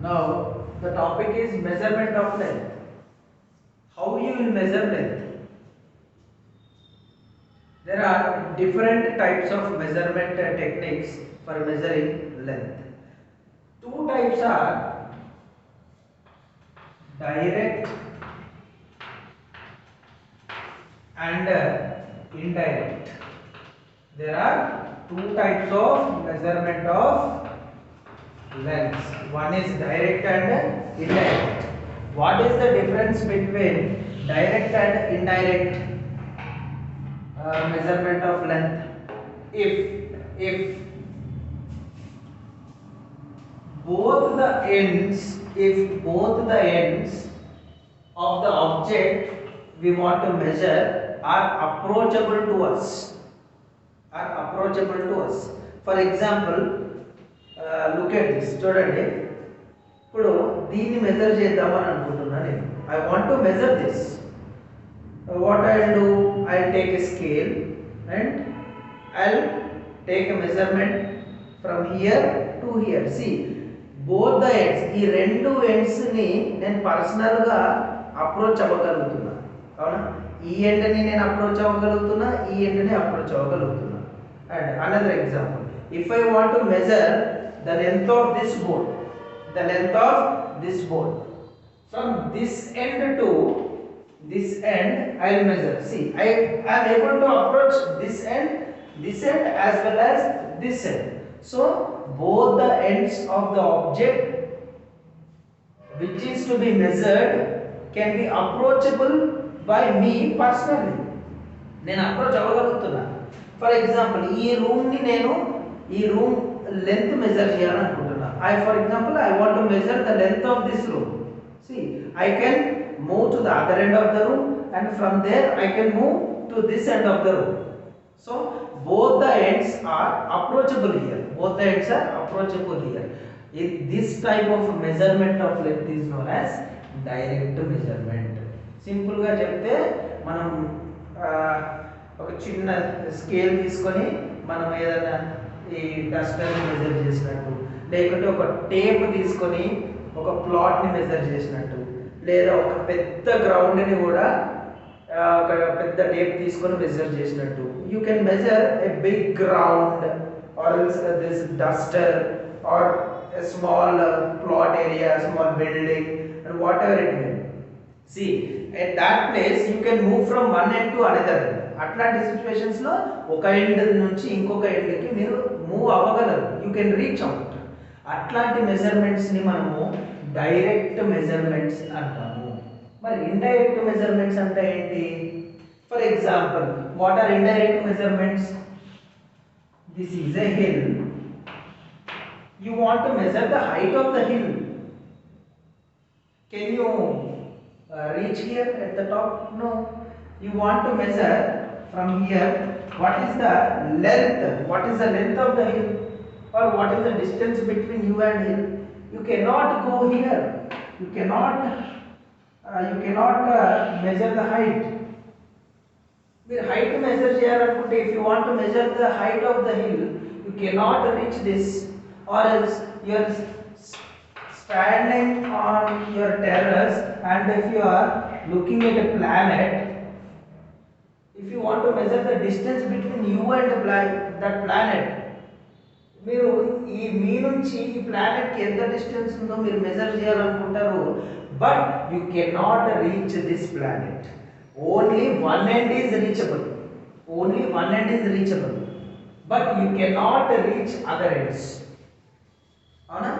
Now the topic is measurement of length. How you will measure length? There are different types of measurement techniques for measuring length. Two types are direct and indirect. There are two types of measurement of lengths. One is direct and indirect. What is the difference between direct and indirect measurement of length? If both the ends of the object we want to measure are approachable to us, for example, look at this, చూడండి. ఇప్పుడు దీన్ని measure చేద్దామని అనుకుంటున్నా నేను. I want to measure this. What I'll do, I'll take a scale and I'll take a measurement from here to here. See, both the ends, ఈ రెండు ends ని నేను పర్సనల్ గా అప్రోచ్ అవ్వగలుగుతున్నా. అవునా? ఈ ఎండ్ ని నేను అప్రోచ్ అవ్వగలుగుతున్నా, ఈ ఎండ్ ని approach అవ్వగలుగుతున్నా. And another example, if I want to measure the length of this board, from this end to this end I will measure. See, I am able to approach this end as well as this end. So both the ends of the object which is to be measured can be approachable by me personally. నేను approach అవ్వగలుగుతున్నా. For example, ఈ room length measure చేయాలనుకుంటున్నా. For example, I want to measure the length of this room. See, I can move to the other end of the room and from there I can move to this end of the room. So both the ends are approachable here. This type of measurement of length is known as direct measurement. Simple గా చెప్తే, మనం ఒక చిన్న scale తీసుకొని మనం ఏదైనా ఈ డస్టర్ని measure చేసినట్టు, లేకుంటే ఒక టేప్ తీసుకొని ఒక ప్లాట్ని మెజర్ చేసినట్టు, లేదా ఒక పెద్ద గ్రౌండ్ని కూడా ఒక పెద్ద టేప్ తీసుకొని మెజర్ చేసినట్టు, you can measure a big ground or this duster or a small plot area, small building and whatever it may. See, at that place you can move from one end to another end. అట్లాంటి situations లో ఒక end నుంచి ఇంకొక ఎండ్కి మీరు move అవ్వగలరు, you can reach out. అట్లాంటి measurements ని మనము డైరెక్ట్ మెజర్మెంట్స్ అంటాము. మరి ఇండైరెక్ట్ మెజర్మెంట్స్ అంటే ఏంటి? For example, what are indirect measurements? This is a hill. You want to measure the height of the hill. Can you reach here at the top? No. You want to measure from here what is the length of the hill, or what is the distance between you and hill. You cannot go here, you cannot measure the height. మీరు height measure చేయాలనుకుంటే, if you want to measure the height of the hill, you cannot reach this, or else you are standing on your terrace and if you are looking at a planet, if you want to measure the distance between you and that planet, మీరు మీ నుంచి ఈ planet కి ఎంత distance ఉందో మీరు measure చేయాలనుకుంటారు, but you cannot reach this planet. Only one end is reachable, but you cannot reach other ends. అవునా?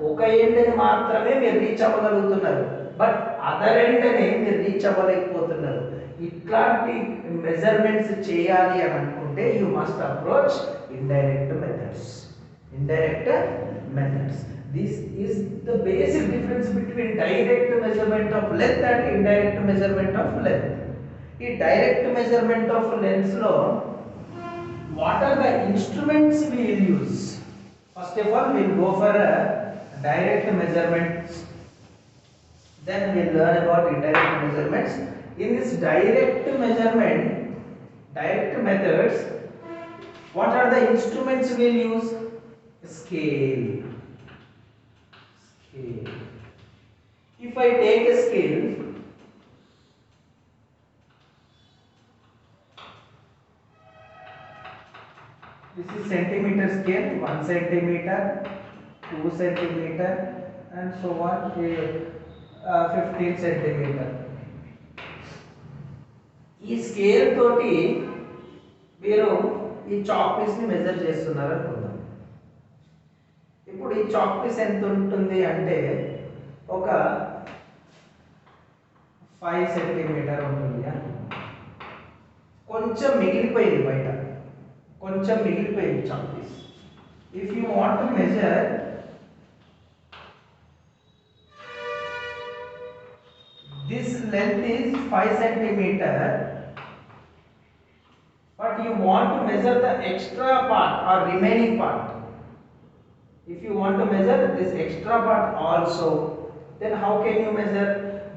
ఒక ఎండ్ని మాత్రమే మీరు రీచ్ అవ్వగలుగుతున్నారు, బట్ అదర్ ఎండ్ని మీరు రీచ్ అవ్వలేకపోతున్నారు. ఇట్లాంటి మెజర్మెంట్స్ చేయాలి అని అనుకుంటే you must approach indirect methods. This is the basic difference between direct measurement of length and indirect measurement of length. ఈ డైరెక్ట్ మెజర్మెంట్ ఆఫ్ లెంత్స్ లో what are the instruments we will use? First of all, we will go for a direct measurements, then we will learn about indirect measurements. In this direct methods, what are the instruments we will use? Scale. Scale. If I take a scale, this is centimeter scale, 1 centimeter, 2 centimeter, and so on, 15 centimeter. ఈ scale తోటి మీరు ఈ chalk piece ని measure చేస్తున్నారు అనుకుందాం. ఇప్పుడు ఈ chalk piece ఎంత ఉంటుంది అంటే ఒక 5 సెంటీమీటర్ ఉంటుంది. కొంచెం మిగిలిపోయింది బయట, కొంచెం మిగిలిపోయింది chalk piece. If you want to measure this length is 5 centimeter, but you want to measure the extra part or remaining part. If you want to measure this extra part also, then how can you measure?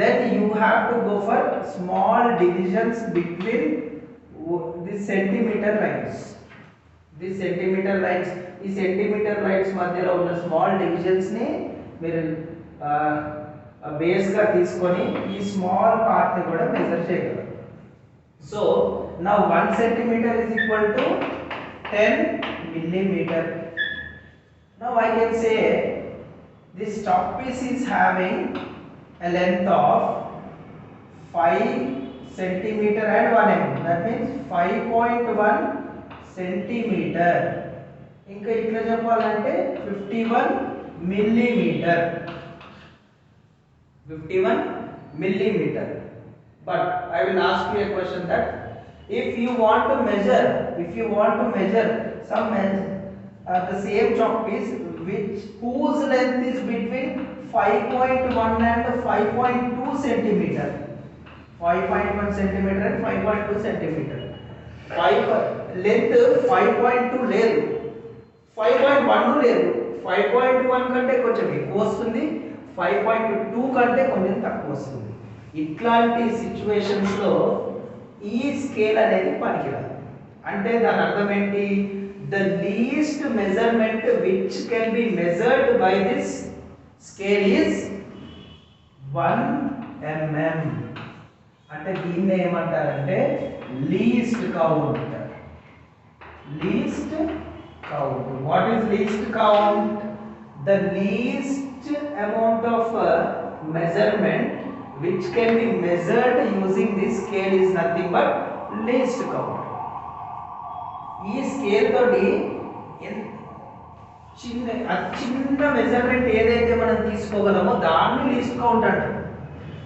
Then you have to go for small divisions between these centimeter lines. These centimeter lines, ఈ centimeter lines మధ్యలో ఉన్న small divisions ని మీరు base గా తీసుకొని ఈ small part ని కూడా మెజర్ చేయగలరు. So now 1 centimeter is equal to 10 millimeter. Now I can say this chalk piece is having a length of 5 centimeter and 1 mm. That means 5.1 centimeter. ఇంకా ఇక్కడ చెప్పాలంటే 51 millimeter. 51 millimeter. But I will ask you a question that if you want to measure some the same chalk piece whose length is between 5.1 and 5.2 centimeter, 5.1 centimeter and 5.2 centimeter, 5 length 5.2 లేదు, 5.1 లేదు, 5.1 కంటే కొంచెం ఎక్కువ వస్తుంది, 5.2 కంటే కొంచెం తక్కువ వస్తుంది. ఇట్లాంటి సిచ్యువేషన్స్ లో ఈ స్కేల్ అనేది పనికిరాదు. అంటే దాని అర్థం ఏంటి? The least measurement which can be measured by this scale is 1 mm. అంటే దీన్ని ఏమంటారంటే least count. Least count. What is least count? The least amount of measurement which can be measured using this scale is nothing but least count. ఈ scale తోటి చిన్న measurement ఏదైతే మనం తీసుకోగలమో దాన్ని least count అంటారు.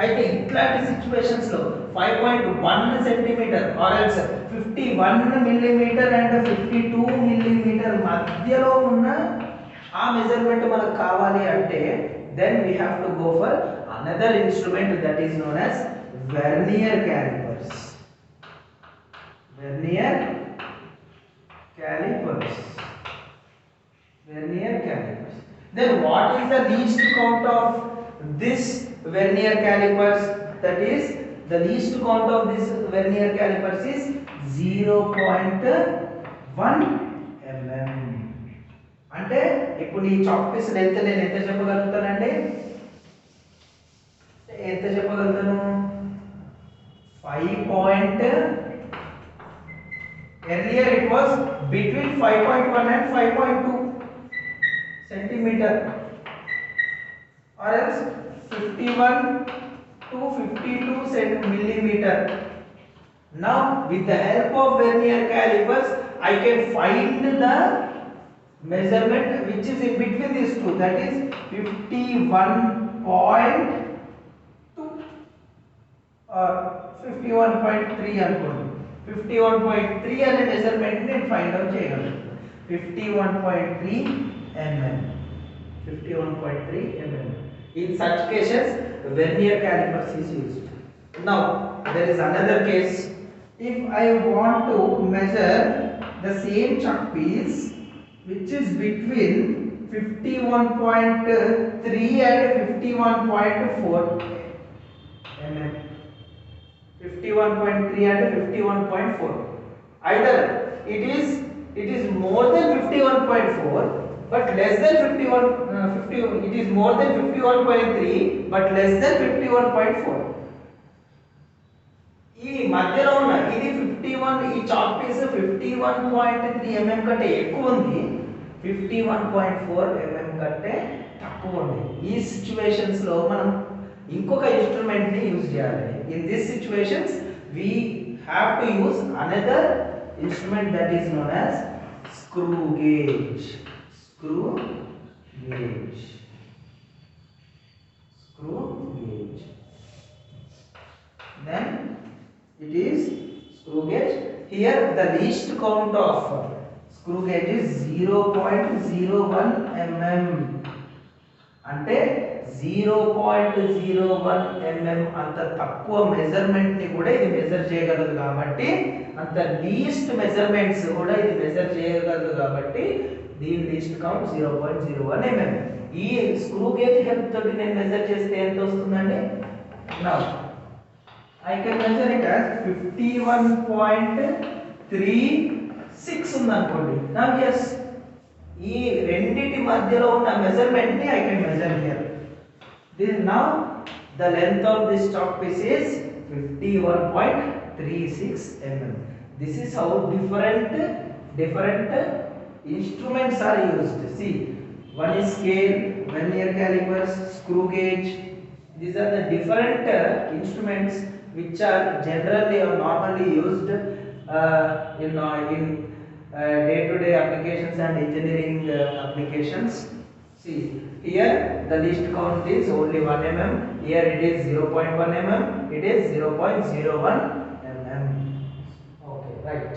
అయితే ఇట్లాంటి సిచ్యువేషన్స్ లో 5.1 centimetre or else 51 millimetre and 52 millimetre మధ్యలో ఉన్న ఆ మెజర్మెంట్ మనకు కావాలి అంటే then we have to go for another instrument that is known as vernier calipers. Vernier calipers. Vernier calipers. Then what is the least count of this vernier calipers? That is the least count of this vernier calipers is 0.1 mm. అంటే ఇప్పుడు ఈ chalk piece length నేను ఎంత చెప్పగలుగుతానండి? ఎంత చెప్పగలుగుతాను? 5. Earlier it was between 5.1 and 5.2 centimeter, or else 51 to 52 millimeter. Now with the help of vernier calipers I can find the measurement which is in between these two, that is 51.2 or 51.3 అనుకోండి. 51.3 అనే measurement నేను find out చేయగలను. 51.3 mm. 51.3 mm. In such cases vernier calipers is used. Now there is another case. If I want to measure the same chalk piece which is between 51.3 and 51.4 mm. 51.3 and 51.4. Either it is more than 51.4 but less than 50, it is more than 51.3 but less than 51.4. ఈ మధ్యలో ఉన్న ఇది 51, ఈ chalk piece 51.3 mm కంటే ఎక్కువ ఉంది, 51.4 mm కంటే తక్కువ ఉంది. ఈ సిచ్యువేషన్స్ లో మనం ఇంకొక ఇన్స్ట్రుమెంట్ ని యూజ్ చేయాలి. In this situations we have to use another instrument that is known as screw gauge. Screw gauge. Screw gauge. Then it is screw gauge. Here the least count of screw gauge is 0.01 mm. అంటే 0.01 mm అంత తక్కువ measurement ని కూడా ఇది measure చేయగలదు కాబట్టి, అంత least measurements కూడా ఇది మెజర్ చేయగలదు కాబట్టి దీని లీస్ట్ కౌంట్ 0.01 mm. ఈ స్క్రూ గేజ్ హెల్ప్ తోటి నేను మెజర్ చేస్తే ఎంత వస్తుందండి? Now I can measure it as 51.36 ఉంది అనుకోండి. Now yes, ఈ రెండిటి మధ్యలో ఉన్న మెజర్మెంట్ ని I can measure here. This now the length of this chalk piece is 51.36 mm. This is how different instruments are used. See, one is scale, vernier calipers, screw gauge. These are the different instruments which are generally or normally used in day-to-day applications and engineering applications. See, here the least count is only 1 mm. Here it is 0.1 mm. It is 0.01 mm. Okay, right.